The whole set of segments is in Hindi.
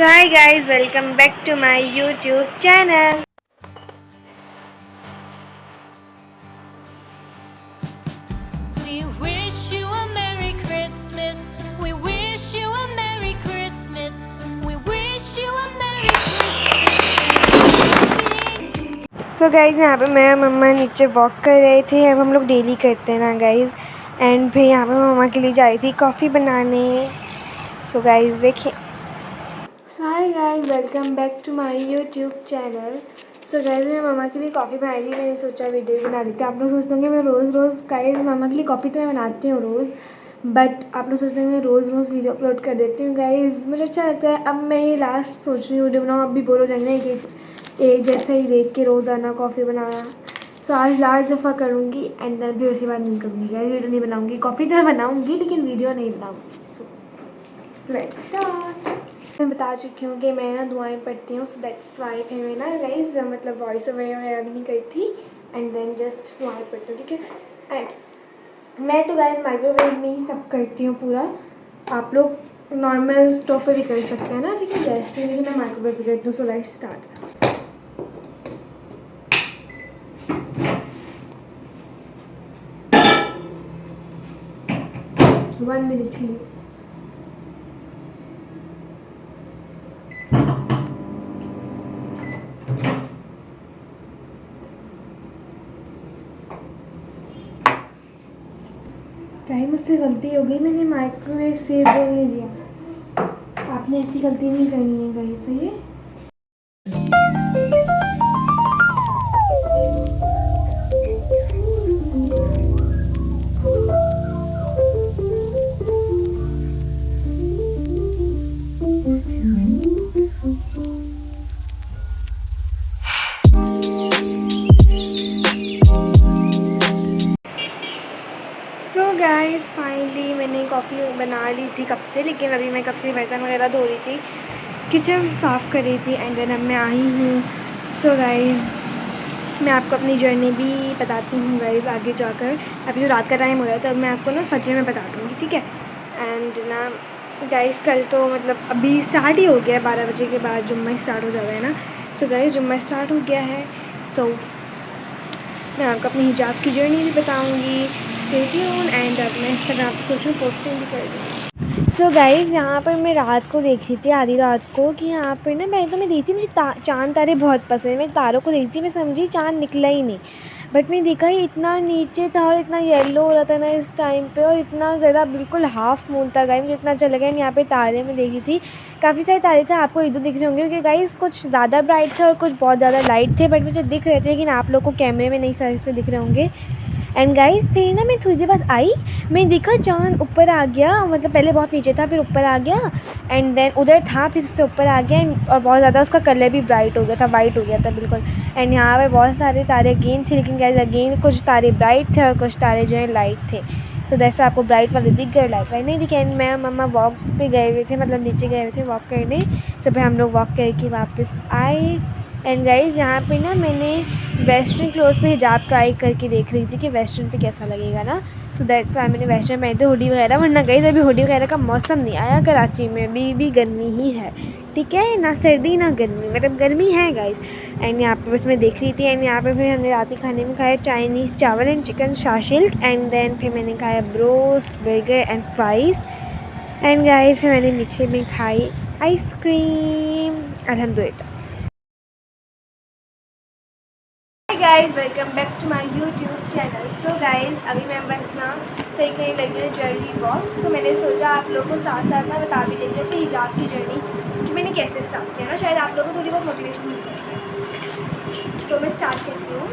So hi guys, welcome back to my YouTube channel. We wish you a Merry Christmas. We wish you a Merry Christmas. We wish you a Merry Christmas. So guys, यहाँ पे मैं और मम्मा नीचे वॉक कर रहे थे। अब हम लोग डेली करते हैं ना गाइज। एंड फिर यहाँ पे मम्मा के लिए जा रही थी कॉफ़ी बनाने। सो गाइज देखिए। So hi guys, welcome back to my YouTube channel. So guys मैं मम्मा के लिए कॉफ़ी बनाई थी। मैंने सोचा वीडियो बना ली थी। आप लोग सोचते होंगे मैं रोज़ रोज़ गाइज मम्मा के लिए कॉफ़ी तो मैं बनाती हूँ रोज़, बट आप लोग सोचते हैं मैं रोज़ रोज़ वीडियो अपलोड कर देती हूँ गाइज। मुझे अच्छा लगता है। अब मैं ये लास्ट सोच रही हूँ वीडियो बनाऊँ। अब भी बोर हो जाएंगे एक जैसा ही देख के रोज़ाना कॉफ़ी बनाना। सो आज लास्ट दफ़ा करूँगी एंड देन भी उसी बार नहीं करूँगी गाइज। वीडियो नहीं बनाऊँगी। कॉफ़ी तो मैं बनाऊँगी लेकिन वीडियो नहीं बनाऊँगी। So let's start. मैं बता चुकी हूँ कि मैं ना दुआएं पढ़ती हूँ। सो दैट्स वाई फिर मैं ना गाइज मतलब वॉइस ओवर वगैरह भी नहीं करी थी एंड देन जस्ट दुआएं पढ़ती हूँ, ठीक है। एंड मैं तो गाइज माइक्रोवेव में ही सब करती हूँ पूरा। आप लोग नॉर्मल स्टोव पे भी कर सकते हैं ना, ठीक है, गैस पे, लेकिन मैं माइक्रोवेव पे करती हूँ। So let's start. 1 minute के लिए। टाइम मुझसे गलती हो गई, मैंने माइक्रोवेव सेव नहीं लिया। आपने ऐसी गलती नहीं करनी है गाइस, सही है। सो गाइस फाइनली मैंने कॉफ़ी बना ली थी कब से, लेकिन अभी मैं कब से बर्तन वगैरह धो रही थी, किचन साफ़ कर रही थी एंड देन अब मैं आई हूँ। सो गाइस मैं आपको अपनी जर्नी भी बताती हूँ गाइस आगे जाकर। अभी जो रात का टाइम हो रहा है तो अब मैं आपको ना फजर में बता दूँगी, ठीक है। एंड ना गाइस कल तो मतलब अभी स्टार्ट ही हो गया है, 12 बजे के बाद जुम्मा स्टार्ट हो जाता है ना। सो गाइस जुम्मा स्टार्ट हो गया है। सो मैं आपको अपनी हिजाब की जर्नी भी बताऊँगी। स्टे ट्यून एंड अब मैं इंस्टाग्राम पर सोशल पोस्टिंग भी कर दूँगी। सो गाइज़ यहाँ पर मैं रात को देख रही थी, आधी रात को, कि यहाँ पर ना पहले तो मैं देखती, मुझे चाँद तारे बहुत पसंद है। मैं तारों को देखती, मैं समझी चाँद निकला ही नहीं, बट मैं देखा ही इतना नीचे था और इतना येलो हो रहा था ना इस टाइम पे, और इतना ज़्यादा बिल्कुल हाफ मून था गाइस। मुझे इतना अच्छा लगा। यहाँ पे तारे मैं देख रही थी, काफ़ी सारे तारे थे। आपको एक दो दिख रहे होंगे क्योंकि गाइस कुछ ज़्यादा ब्राइट थे और कुछ बहुत ज़्यादा लाइट थे, बट मुझे दिख रहे थे, लेकिन आप लोग को कैमरे में नहीं सही से दिख रहे होंगे। एंड गाइस फिर ना मैं थोड़ी देर बाद आई, मैं देखा चाँद ऊपर आ गया, मतलब पहले बहुत नीचे था फिर ऊपर आ गया एंड देन उधर था फिर उससे ऊपर आ गया और बहुत ज़्यादा उसका कलर भी ब्राइट हो गया था, वाइट हो गया था बिल्कुल। एंड यहाँ पर बहुत सारे तारे अगेन थे, लेकिन गाइस अगेन कुछ तारे ब्राइट थे और कुछ तारे जो है लाइट थे। सो जैसे आपको ब्राइट वाले दिख गए, लाइट वाले नहीं दिखे। एंड मैं और मम्मा वॉक पे गए हुए थे, मतलब नीचे गए हुए थे वॉक करने। तो फिर हम लोग वॉक करके वापस आए। एंड गाइज़ यहाँ पे ना मैंने वेस्टर्न क्लोथ्स पे हिजाब ट्राई करके देख रही थी कि वेस्टर्न पे कैसा लगेगा ना। सो दैट्स वाई मैंने वेस्टर्न पहने थे, हुडी वगैरह। वरना गाइज़ अभी हुडी वगैरह का मौसम नहीं आया कराची में, अभी गर्मी ही है, ठीक है, ना सर्दी ना गर्मी, मतलब गर्मी है गाइज़। एंड यहाँ पे बस मैं देख रही थी। एंड यहाँ पे फिर हमने रात के खाने में खाया चाइनीज़ चावल and chicken shashlik and then फिर मैंने खाया broast, burger and fries. And guys फिर मैंने मीठे में खाई आइसक्रीम, अल्हम्दुलिल्लाह। Guys welcome back to my YouTube channel. So guys अभी मैं बस ना सही कहीं लगी हूँ ज्वेलरी बॉक्स, तो मैंने सोचा आप लोगों को साथ साथ ना बता भी देती हूँ कि हिजाब की जर्नी कि मैंने कैसे स्टार्ट किया ना, शायद आप लोगों को थोड़ी बहुत मोटिवेशन मिल जाए। सो मैं स्टार्ट करती हूँ,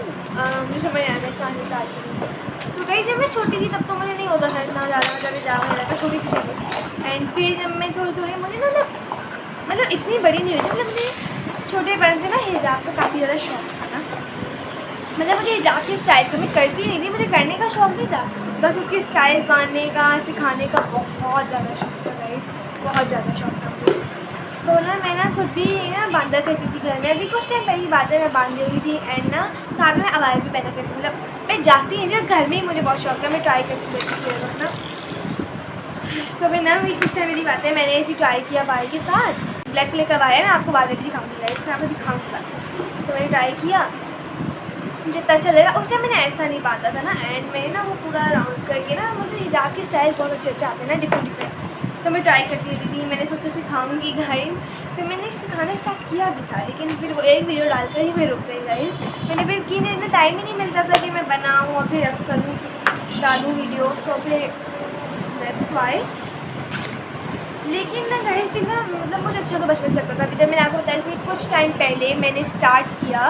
मुझे समझ आया था कहाँ से स्टार्ट करूँ। तो गाइज जब मैं छोटी थी तब तो मुझे नहीं होता था इतना ज़्यादा, जब हिजाब हो रहा था, छोटी थी। एंड फिर जब मैं थोड़ी थोड़ी मुझे ना मतलब इतनी बड़ी नहीं हुई थी, मतलब मुझे छोटेपन से ना हिजाब का काफ़ी ज़्यादा शौक था ना। मतलब मुझे हिजाब की स्टाइल तो मैं करती नहीं थी, मुझे करने का शौक़ नहीं था, बस उसकी स्टाइल बांधने का, सिखाने का बहुत ज़्यादा शौक़ था गाइस, बहुत ज़्यादा शौक़ था मुझे। तो ना मैं ना खुद भी ना बांधा करती थी घर में। अभी कुछ टाइम पहली बात है, मैं बांध रही थी एंड ना साथ में अवाई भी पैदा करती थी। मतलब मैं जाती नहीं थी, घर में ही मुझे बहुत शौक़ था, मैं ट्राई करती थी ना। तो फिर ना कुछ टाइम मेरी बात है, मैंने ऐसी ट्राई किया भाई के साथ ब्लैक कलर का वायर है, आपको बाद में दिखाऊंगी गाइस, मैं आपको दिखाऊंगा। तो मैंने ट्राई किया, मुझे इतना अच्छा लगा। उस टाइम मैंने ऐसा नहीं बांधा था ना, एंड मैंने ना वो पूरा राउंड करके ना, मुझे हिजाब के स्टाइल बहुत अच्छे अच्छे आते हैं ना, डिफरेंट डिफरेंट। तो मैं ट्राई करती रहती थी, मैंने सोचा सिखाऊंगी गाइस। फिर मैंने सिखाना स्टार्ट किया भी था, लेकिन फिर वो एक वीडियो डालकर ही मैं रुक गई गाइस। मैंने फिर की नहीं, इतना टाइम ही नहीं मिलता था कि मैं बनाऊँ और फिर करूँ, डालूँ वीडियो। सो फिर दैट्स वाई। लेकिन ना गाइस फिर ना, मतलब मुझे अच्छा तो बचपन से लगता था। अभी जब मैंने आपको बताया कि कुछ टाइम पहले मैंने स्टार्ट किया,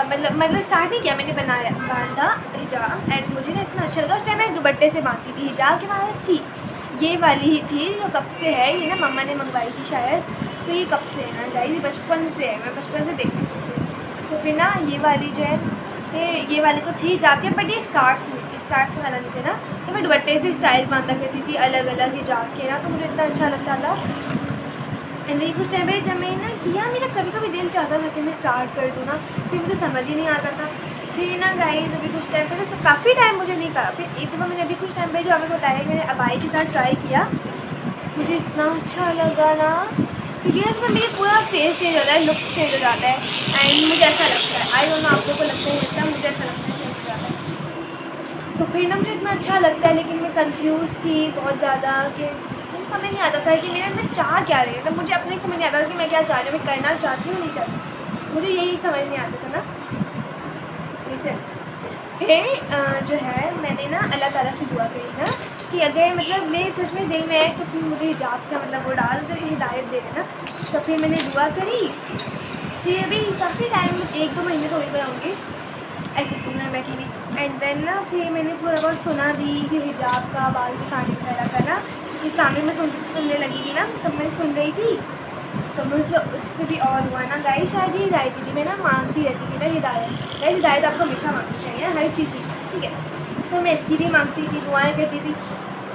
मतलब स्टार्ट नहीं किया, मैंने बनाया बांधा हिजाब, एंड मुझे ना इतना अच्छा लगा। उस टाइम मैं दुपट्टे से बांधती थी, हिजाब के बाद थी ये वाली ही थी जो कब से है, ये ना मम्मा ने मंगवाई थी शायद। तो ये कब से है ना गाइस, बचपन से है, मैं बचपन से देखती थी। सो फिर ना ये वाली जो है, तो ये वाली तो थी हिजाब के, बट ये स्कार्फ नहीं थी, स्कार्फ से वाला नहीं थे ना। तो मैं दुपट्टे से स्टाइल बांधा करती थी अलग अलग हिजाब के ना, तो मुझे इतना अच्छा लगता था। एंड ये कुछ टाइम पे जब मैंने ना किया, मेरा कभी कभी दिल चाहता था कि मैं स्टार्ट कर दूँ ना, फिर मुझे समझ ही नहीं आता था। फिर ना गाइस अभी कुछ टाइम पहले, तो काफ़ी टाइम मुझे नहीं करा, फिर एक दफ़ा मैंने अभी कुछ टाइम पहले जो आपको बताया कि मैंने अबाई के साथ ट्राई किया, मुझे इतना अच्छा लगा ना, क्योंकि उसमें मेरा पूरा फेस चेंज हो जाता है, लुक चेंज हो जाता है। एंड मुझे ऐसा लगता है, आई डोंट नो आप लोगों को लगता है ऐसा, मुझे ऐसा लगता है चेंज हो जाता है। तो फिर ना मुझे इतना अच्छा लगता है, लेकिन मैं कन्फ्यूज़ थी बहुत ज़्यादा कि मुझे समझ नहीं आता था कि मैं चाह क्या रही हूँ। मतलब मुझे अपने समझ नहीं आता था कि मैं क्या चाह रही हूँ, मैं करना चाहती हूँ नहीं चाहती, मुझे यही समझ नहीं आता था ना। जैसे फिर जो है मैंने ना अल्लाह ताला से दुआ करी ना कि अगर मतलब मेरे सच में दिल में है तो फिर मुझे हिजाब का मतलब वो डाल कर हिदायत दे देना। तो फिर मैंने दुआ करी। फिर अभी काफ़ी टाइम, 1-2 महीने तो हो गए होंगे ऐसे ही मैं बैठी हुई। एंड देन ना फिर मैंने थोड़ा बहुत सुना भी कि हिजाब का, बाल दिखाने वगैरह का ना, इस्लामी में सुनने लगी थी ना, तब मैं सुन रही थी। तो मुझसे उससे भी और हुआ ना गाइस, शायद ये हिदायत थी, मैं ना मांगती रहती थी ना हिदायत। गाइस हिदायत आपको हमेशा मांगनी चाहिए हर चीज़ की, ठीक है। तो मैं इसकी भी मांगती थी, दुआएं करती थी,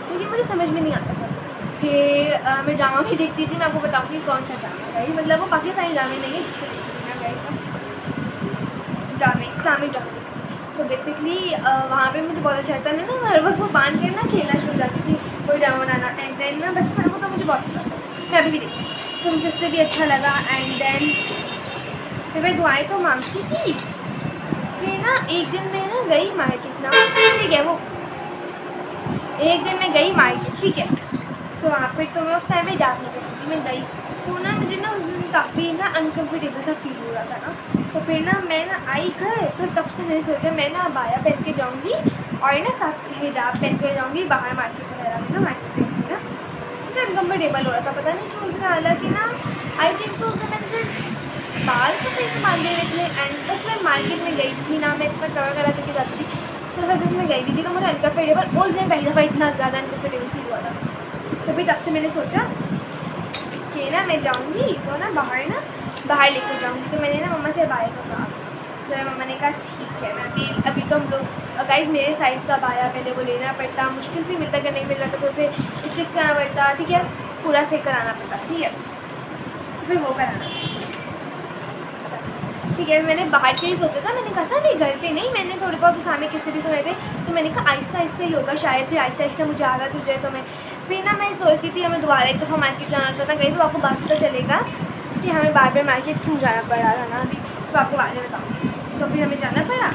क्योंकि मुझे समझ में नहीं आता था। फिर मैं ड्रामा भी देखती थी, मैं आपको बताऊँगी कौन सा ड्रामा गाइस, मतलब वो पाकिस्तानी ड्रामे नहीं है, जिससे देखती थी ना गाइस, ड्रामे, इस्लामिक ड्रामे। सो बेसिकली वहाँ पे मुझे बहुत अच्छा लगता है ना, हर वक्त वो बांध कर ना खेलना शुरू हो जाती थी, कोई ड्रामा बनाना। एंड देन ना बचपन को तो मुझे बहुत अच्छा लगता है, मैं अभी भी देखती हूँ, तो मुझे उससे भी अच्छा लगा। एंड देन फिर मैं दुआएं तो मांगती थी। फिर ना एक दिन मैं ना गई मार्केट ना, ठीक है, वो एक दिन मैं गई मार्केट, ठीक है। तो वहाँ पर तो मैं उस टाइम में जा नहीं सकती थी, मैं गई तो ना मुझे ना उस दिन काफ़ी ना अनकम्फर्टेबल सा फील हो रहा था ना। तो फिर ना मैं ना आई घर, तो तब से मैंने सोचा मैं ना अबाया पहन के जाऊँगी और ना साथ हिजाब पहन के जाऊँगी बाहर मार्केट वगैरह में ना, मार्केट प्लेस में ना। मुझे अनकम्फर्टेबल हो रहा था, पता नहीं क्यों उसमें। हालांकि ना आई थिंक सो उसमें मैंने शायद बाल तो सही से बांधे हुए थे। एंड बस मैं मार्केट में गई थी ना, मैं इतना कवर करा करके जाती थी, सो बस मैं गई भी थी, तो मुझे अनकम्फर्टेबल उस दिन पहली दफ़ा इतना ज़्यादा अनकम्फर्टेबल फील हुआ था। तो फिर तब से मैंने सोचा कि ना मैं जाऊँगी तो ना बाहर लेकर जाऊँगी। तो मैंने ना मम्मा से बाया को कहा, तो मम्मा ने कहा ठीक है। मैं अभी तो हम लोग गाइस मेरे साइज़ का बाया पहले को लेना पड़ता, मुश्किल से मिलता, अगर नहीं मिल रहा तो उसे स्टिच कराना पड़ता, ठीक है, पूरा से कराना पड़ता, ठीक है। तो फिर वो कराना, ठीक है। मैंने बाहर के ही सोचा था, मैंने कहा था नहीं घर पे नहीं, मैंने थोड़े बहुत सामने किससे भी सुने थे, तो मैंने कहा आहिस्ता आहिस्ता ही होगा शायद, फिर आहिस्ता आहिस्ता मुझे आगा तुझे। तो मैं फिर ना मैं सोचती थी हमें दोबारा एक दफ़ा मार्केट जाना था ना गई, तो आपको बात पता चलेगा कि हमें बार बार मार्केट क्यों जाना पड़ रहा था ना अभी, तो आपको बाद में बताऊँगी। तो फिर हमें जाना पड़ा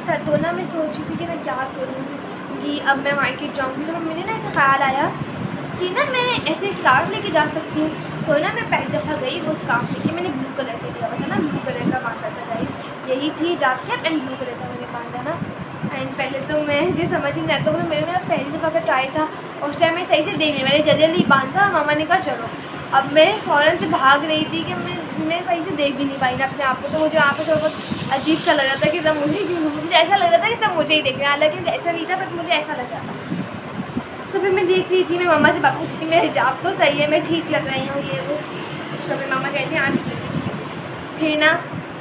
था, तो ना मैं सोच रही थी कि मैं क्या करूँगी, अब मैं मार्केट जाऊँगी। तो मुझे ना ऐसा ख्याल आया कि ना मैं ऐसे स्कार्फ लेके जा सकती हूँ। तो ना मैं पहली दफ़ा गई, वो स्कार्फ लेके मैंने ब्लू कलर के लिया हुआ था ना, ब्लू कलर का बांधा था गाइस, यही थी जाके, एंड ब्लू कलर का मैंने बांधा ना। एंड पहले तो मैं मुझे समझ ही नहीं आता, तो मेरा पहली दफ़ा का ट्राई था, उस टाइम मैं सही से देख नहीं, मैंने जल्दी जल्दी बांधा, मामा ने कहा चलो। अब मैं फ़ौरन से भाग रही थी कि मैं सही से देख भी नहीं पाई ना अपने आप को, तो मुझे वहाँ पर थोड़ा बहुत अजीब सा लग रहा था कि सब मुझे ऐसा लग रहा था कि सब मुझे ही देख रहे हैं, हालांकि ऐसा नहीं था, बट मुझे ऐसा लग रहा था। तो फिर मैं देख रही थी, मैं मम्मा से बात पूछती थी मेरा हिजाब तो सही है, मैं ठीक लग रही हूँ ये वो। तो फिर मम्मा कहती हैं हाँ ठीक है। फिर ना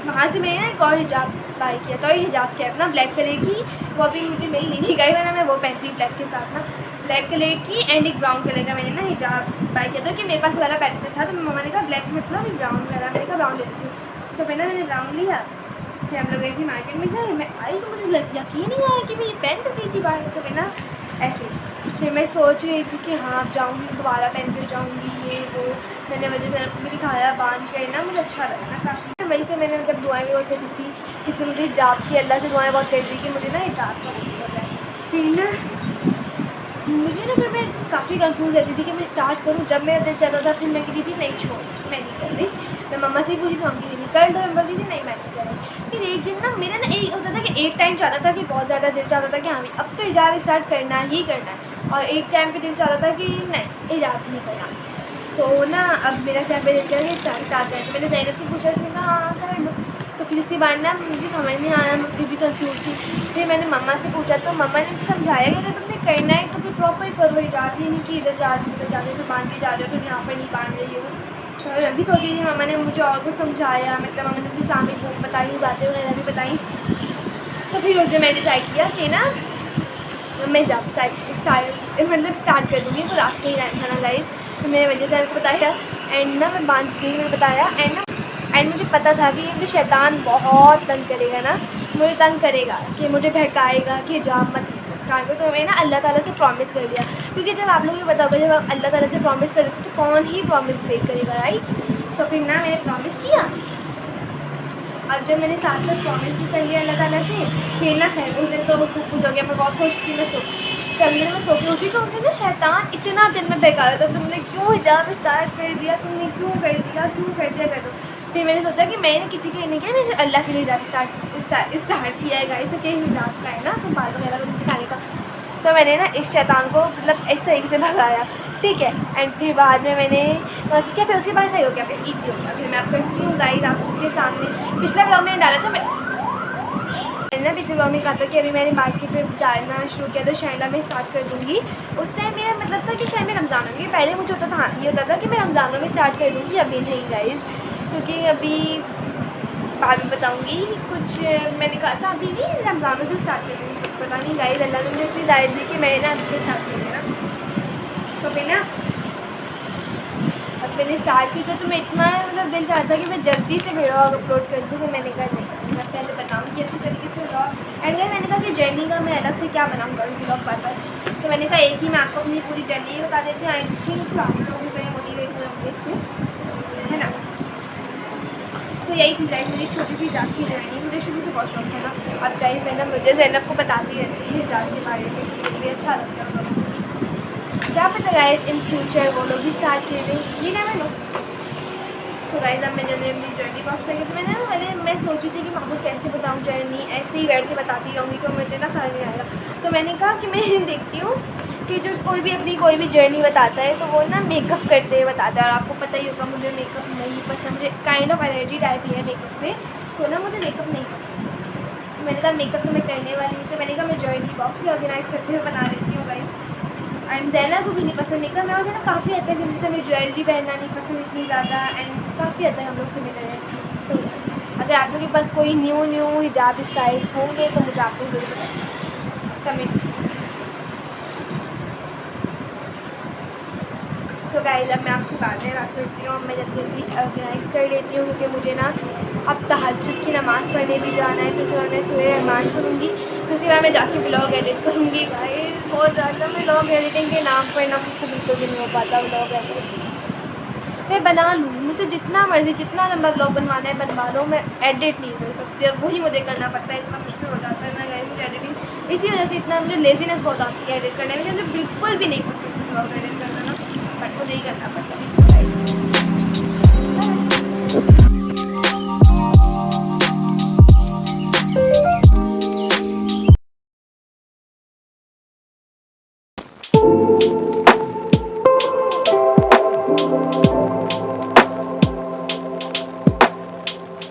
वहाँ से मैंने एक और हिजाब बाई किया था, और हिजाब कैप ना ब्लैक कलर की, वो अभी मुझे मिल नहीं गई, वरना मैं वो पहनती ब्लैक के साथ ना, ब्लैक कलर की। एंड एक ब्राउन कलर का मैंने ना हिजाब बाई किया था, कि मेरे पास वाला पहले से था, तो मम्मा ने कहा ब्लैक मतलब अभी ब्राउन लगा, मैंने कहा ब्राउन ले लेती हूँ। तो फिर मैंने ब्राउन लिया। फिर हम लोग ऐसे मार्केट में गए, मैं आई तो मुझे यकीन नहीं आया कि मैं ये पहन कर गई थी बाहर। तो फिर ना ऐसे फिर मैं सोच रही थी कि हाँ अब जाऊँगी दोबारा पहन के जाऊँगी ये वो। मैंने वजह से भी दिखाया बांध के ना, मुझे अच्छा लगा ना काफ़ी। वहीं से मैंने जब दुआएं भी बहुत करती थी इससे मुझे हिजाब की अल्लाह से दुआएं बहुत कर दी कि मुझे ना हिजाब का हो जाए। फिर ना मुझे ना फिर मैं काफ़ी कंफ्यूज रहती थी कि मैं स्टार्ट करूँ। जब मेरा दिल चाहता था फिर मैं कहती थी नहीं छोड़, मैं नहीं कर रही। मैं मम्मा से ही पूछी तो मम्मी नहीं कर दो, मैं बोलती थी नहीं मैं नहीं कर रही। फिर एक दिन ना मेरा ना एक होता था कि एक टाइम चाहता था कि बहुत ज़्यादा दिल चाहता था कि हाँ अब तो हिजाब स्टार्ट करना ही करना है, और एक टाइम पे दिल चाहता था कि नहीं हिजाब नहीं करना। तो ना अब मेरा क्या पे दिल चाह स्टार्ट करना। मैंने ज़ैनब से पूछा, उसने कहा हाँ कर लो। तो फिर इसके बाद ना मुझे समझ नहीं आया, मैं फिर भी कंफ्यूज थी। फिर मैंने मम्मा से पूछा तो मम्मा ने समझाया कि अगर तुमने करना है तो फिर प्रॉपर करो हिजाब, ये नहीं कि इधर जा रही उधर जा रही हो, फिर बांध के जा रहे हो, फिर यहाँ पर नहीं बांध रही हो। तो मैं भी सोच रही थी, मम्मा ने मुझे और कुछ समझाया, मतलब मम्मा ने मुझे इस्लामिक बुक बताई, बातें वगैरह भी बताई। तो फिर उस दिन मैंने डिसाइड किया कि ना मैं जब स्टार्ट कर दूँगी। तो रात के ही टाइम था ना गाइस, तो मेरे वजह से आपको बताया एंड ना मैं बांध के मैंने बताया एंड मुझे पता था कि ये जो शैतान बहुत तंग करेगा ना, मुझे तंग करेगा कि मुझे बहकाएगा कि हिजाब मत स्टार्ट करो। तो मैं ना अल्लाह ताला से प्रॉमिस कर लिया, क्योंकि जब आप लोगों को पता होगा जब आप अल्लाह ताला से प्रॉमिस कर देते तो कौन ही प्रॉमिस ब्रेक करेगा, राइट। तो फिर ना मैंने प्रॉमिस किया। अब जब मैंने साथ साथ प्रॉमिस भी कर लिया अल्लाह ताला से, फिर ना खैर उस दिन तो सब कुछ हो गया, मैं बहुत खुश थी। मैं सो के उठी तो मुझे ना शैतान इतना दिन में बेकार था, तुमने क्यों हिजाब स्टार्ट कर दिया, तुमने क्यों कर दिया कर दो। फिर मैंने सोचा कि मैंने किसी के लिए नहीं किया, मैंने अल्लाह के लिए हिजाब स्टार्ट किया है गाइस, कि हिजाब का है ना तो बाल वगैरह को दिखाने का। तो मैंने ना इस शैतान को मतलब इस तरीके से भगाया, ठीक है। एंड फिर बाद में मैंने बस क्या फिर उसके बाद सही हो गया, फिर ईजी हो गया। फिर मैं आप करती हूँ गाइस आप सबके सामने। पिछला ब्लॉग मैंने डाला था, मैंने ना पिछले ब्लॉग में कहा था कि अभी मैंने बात की फिर जाना शुरू किया तो शायद मैं स्टार्ट कर दूँगी। उस टाइम मेरा मतलब था कि शायद मैं रमज़ानों में, पहले मुझे होता था हाँ ये होता था कि मैं रमज़ानों में स्टार्ट कर दूँगी, अभी नहीं गाइस, क्योंकि अभी बाद में बताऊँगी कुछ। मैंने कहा था अभी नहीं रमज़ानों से स्टार्ट कर दूँगी, पता नहीं गाइस अल्लाह ने मुझे इतनी हिदायत दी कि मैंने ना अभी से स्टार्ट कर दिया। तो फिर ना अब मैंने स्टार्ट की तो मैं इतना मतलब दिल चाहता था कि मैं जल्दी से व्लॉग अपलोड कर दूँ, तो मैंने कहा नहीं मैं पहले बताऊँगी अच्छी तरीके से व्लॉग। एंड मैंने कहा कि जर्नी का मैं अलग से क्या बनाऊँगा व्लॉग पर, तो मैंने कहा एक ही मैं आपको अपनी पूरी जर्नी बता देती हूँ। आई थिंक आप लोग भी बड़े मोटिवेट होंगे इससे, है ना। तो यही थी गाइस मेरी छोटी सी हिजाब की जर्नी, मुझे शुरू से बहुत शौक था ना। अब गाइस मैंने मुझे ज़ैनब को बताती है हिजाब के बारे में, मुझे अच्छा लगता है, क्या पता गाइस इन फ्यूचर वो लोग भी स्टार्ट कर दें, ये नेवर नो। सो गाइस अब मैं जल्दी अपनी जर्नी बॉक्स लगी, तो मैं सोची थी कि मैं आपको कैसे बताऊँ जर्नी, ऐसे ही बैठ के बताती रहूँगी तो मुझे ना समझ नहीं आएगा। तो मैंने कहा कि मैं देखती हूँ कि जो कोई भी जर्नी बताता है तो वो ना मेकअप करते हुए बताता है, और आपको पता ही होगा मुझे मेकअप नहीं पसंद, मुझे काइंड ऑफ एलर्जी टाइप ही है मेकअप से, तो ना मुझे मेकअप नहीं पसंद। मैंने कहा मेकअप तो मैं करने वाली हूँ, तो मैंने कहा मैं जर्नी बॉक्स ही ऑर्गेनाइज़ करते हुए बना लेती हूँ गाइस। एंड ज़ैनब को भी नहीं पसंद मेकअप, मैं ना काफ़ी हद तक जैसे हमें ज्वेलरी पहनना नहीं पसंद इतनी ज़्यादा, एंड काफ़ी हद तक हम लोग से मिल रहे हैं। सो अगर आप लोगों के पास कोई न्यू हिजाब स्टाइल्स होंगे तो मुझे आपको ज़रूर बताएं कमेंट। सो गाइस अब मैं आपसे बाद में बात करती हूँ, अब मैं जल्दी ऑर्गेनाइज़ कर लेती हूँ क्योंकि मुझे ना अब तहज्जुद की नमाज़ पढ़ने भी जाना है। फिर मैं सूरह रहमान सुनूँगी, फिर उसके बाद मैं जाके ब्लॉग एडिट करूँगी। गाइस बहुत ज़्यादा मैं ब्लॉग एडिटिंग के नाम पर ना मुझसे बिल्कुल भी नहीं हो पाता ब्लॉग एडिट। मैं बना लूँ, मुझे जितना मर्ज़ी जितना लंबा ब्लॉग बनवाना है बनवा लो, मैं एडिट नहीं कर सकती और वही मुझे करना पड़ता है, इतना मुश्किल हो जाता है ना गाइस मुझे एडिटिंग। इसी वजह से इतना मुझे लेजीनेस बहुत आती है एडिट करने में, मुझे बिल्कुल भी नहीं पसंद ब्लॉग एडिट करना ना, बट मुझे ही करना पड़ता है।